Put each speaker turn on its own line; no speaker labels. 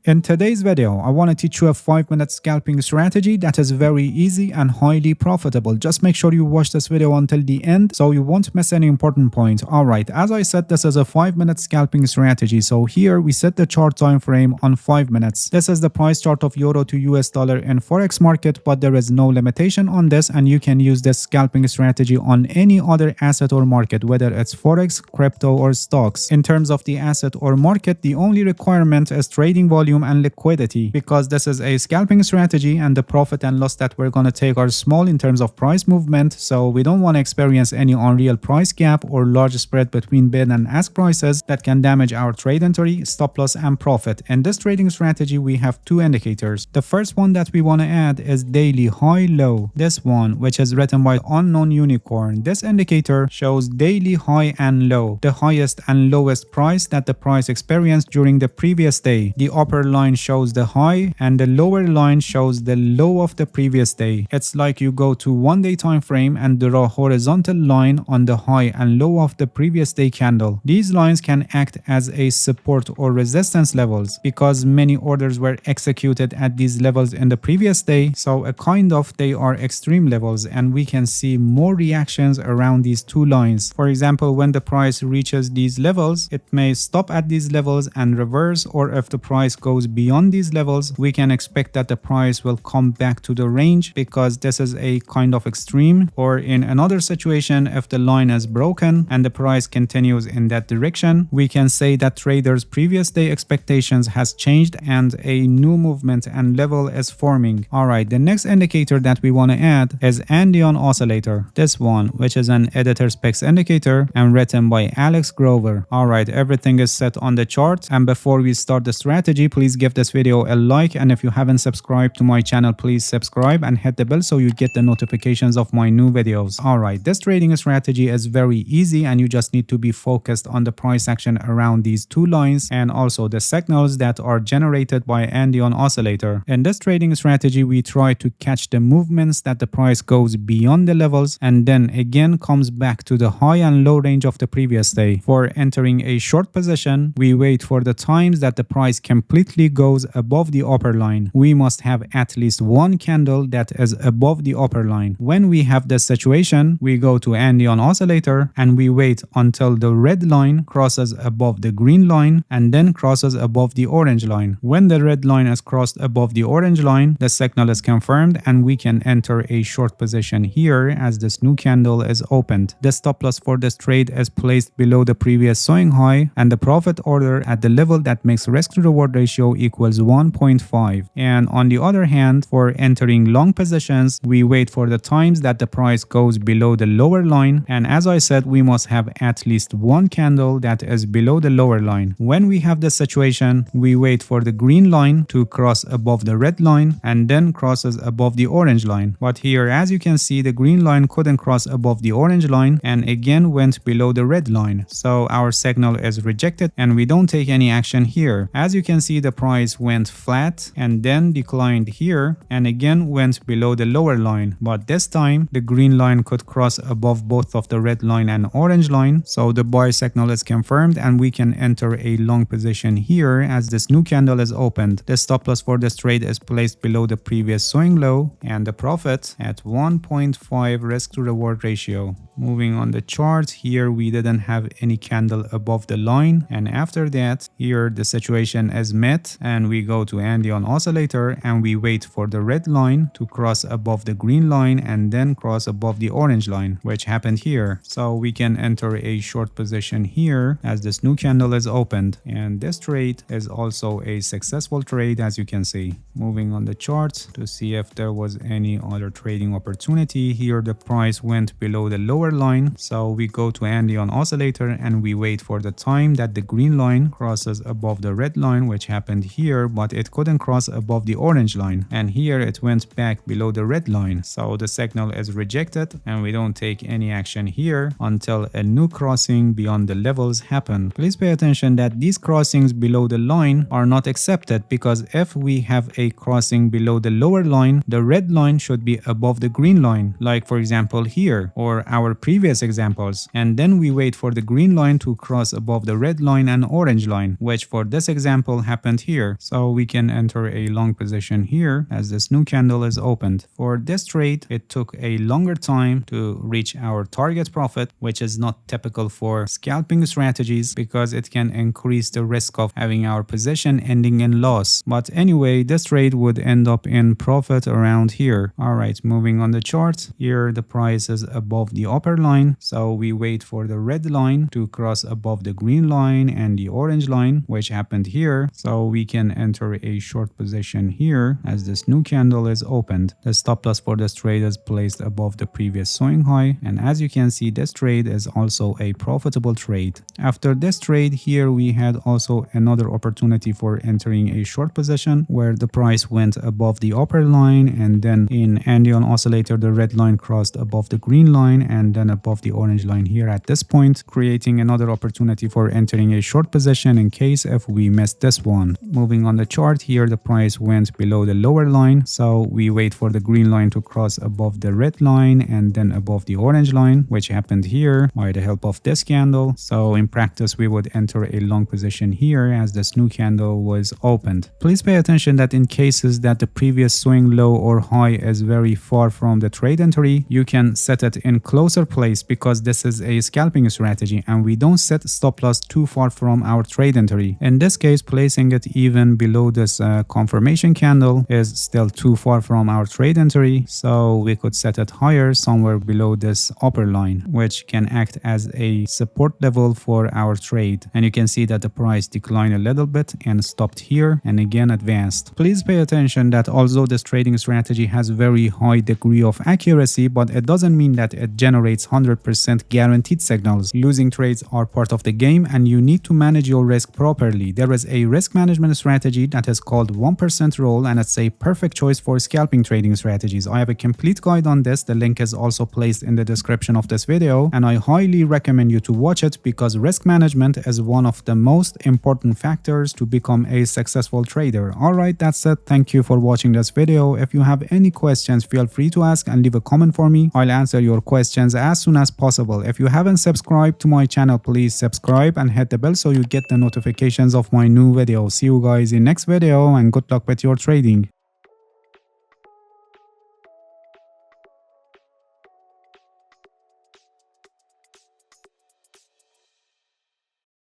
In today's video, I want to teach you a 5-minute scalping strategy that is very easy and highly profitable. Just make sure you watch this video until the end so you won't miss any important point. Alright, as I said, this is a 5-minute scalping strategy. So here we set the chart time frame on 5 minutes. This is the price chart of euro to US dollar in Forex market, but there is no limitation on this and you can use this scalping strategy on any other asset or market, whether it's Forex, crypto or stocks. In terms of the asset or market, the only requirement is trading volume and liquidity, because this is a scalping strategy and the profit and loss that we're going to take are small in terms of price movement, so we don't want to experience any unreal price gap or large spread between bid and ask prices that can damage our trade entry, stop loss and profit. In this trading strategy we have two indicators. The first one that we want to add is daily high low, this one, which is written by unknown unicorn. This indicator shows daily high and low, the highest and lowest price that the price experienced during the previous day. The upper line shows the high and the lower line shows the low of the previous day. It's like you go to 1 day time frame and draw a horizontal line on the high and low of the previous day candle. These lines can act as a support or resistance levels because many orders were executed at these levels in the previous day, so a kind of they are extreme levels and we can see more reactions around these two lines. For example, when the price reaches these levels, it may stop at these levels and reverse, or if the price goes beyond these levels, we can expect that the price will come back to the range because this is a kind of extreme. Or in another situation, if the line is broken and the price continues in that direction, we can say that traders' previous day expectations has changed and a new movement and level is forming. Alright, the next indicator that we want to add is Andean oscillator, this one, which is an editor specs indicator and written by Alex Grover. Alright, everything is set on the chart, and before we start the strategy, please give this video a like, and if you haven't subscribed to my channel, please subscribe and hit the bell so you get the notifications of my new videos. Alright, this trading strategy is very easy and you just need to be focused on the price action around these two lines and also the signals that are generated by Andean oscillator. In this trading strategy, we try to catch the movements that the price goes beyond the levels and then again comes back to the high and low range of the previous day. For entering a short position, we wait for the times that the price completely goes above the upper line. We must have at least one candle that is above the upper line. When we have this situation, we go to Andean oscillator and we wait until the red line crosses above the green line and then crosses above the orange line. When the red line is crossed above the orange line, the signal is confirmed and we can enter a short position here as this new candle is opened. The stop loss for this trade is placed below the previous swing high and the profit order at the level that makes risk to reward ratio equals 1.5. And on the other hand, for entering long positions, we wait for the times that the price goes below the lower line, and as I said, we must have at least one candle that is below the lower line. When we have this situation, we wait for the green line to cross above the red line and then crosses above the orange line. But here, as you can see, the green line couldn't cross above the orange line and again went below the red line. So our signal is rejected and we don't take any action here. As you can see, the price went flat and then declined here and again went below the lower line. But this time, the green line could cross above both of the red line and orange line. So the buy signal is confirmed and we can enter a long position here as this new candle is opened. The stop loss for this trade is placed below the previous swing low and the profit at 1.5 risk to reward ratio. Moving on the chart, here we didn't have any candle above the line, and after that, here the situation is met and we go to Andean oscillator and we wait for the red line to cross above the green line and then cross above the orange line, which happened here. So we can enter a short position here as this new candle is opened, and this trade is also a successful trade, as you can see. Moving on the chart to see if there was any other trading opportunity. Here the price went below the lower line, so we go to Andean oscillator and we wait for the time that the green line crosses above the red line, which happened here, but it couldn't cross above the orange line, and here it went back below the red line, so the signal is rejected and we don't take any action here until a new crossing beyond the levels happen. Please pay attention that these crossings below the line are not accepted, because if we have a crossing below the lower line, the red line should be above the green line, like for example here, or our previous examples, and then we wait for the green line to cross above the red line and orange line, which for this example happened here. So we can enter a long position here as this new candle is opened. For this trade, it took a longer time to reach our target profit, which is not typical for scalping strategies because it can increase the risk of having our position ending in loss. But anyway, this trade would end up in profit around here. Alright, moving on the chart. Here the price is above the upper line, so we wait for the red line to cross above the green line and the orange line, which happened here. So we can enter a short position here as this new candle is opened. The stop loss for this trade is placed above the previous swing high, and as you can see, this trade is also a profitable trade. After this trade here, we had also another opportunity for entering a short position where the price went above the upper line, and then in Andean oscillator the red line crossed above the green line and then above the orange line here at this point, creating another opportunity for entering a short position in case if we missed this one. Moving on the chart here, the price went below the lower line, so we wait for the green line to cross above the red line and then above the orange line, which happened here by the help of this candle. So in practice we would enter a long position here as this new candle was opened. Please pay attention that in cases that the previous swing low or high is very far from the trade entry, you can set it in closer place because this is a scalping strategy and we don't set stop loss too far from our trade entry. In this case, placing it even below this confirmation candle is still too far from our trade entry, so we could set it higher somewhere below this upper line, which can act as a support level for our trade. And you can see that the price declined a little bit and stopped here and again advanced. Please pay attention that although this trading strategy has very high degree of accuracy, but it doesn't mean that it generates 100% guaranteed signals. Losing trades are part of the game and you need to manage your risk properly. There is a risk management strategy that is called 1% rule, and it's a perfect choice for scalping trading strategies. I have a complete guide on this. The link is also placed in the description of this video, and I highly recommend you to watch it because risk management is one of the most important factors to become a successful trader. Alright, that's it. Thank you for watching this video. If you have any questions, feel free to ask and leave a comment for me. I'll answer your questions as soon as possible. If you haven't subscribed to my channel, please subscribe and hit the bell so you get the notifications of my new videos. See you guys in next video and good luck with your trading.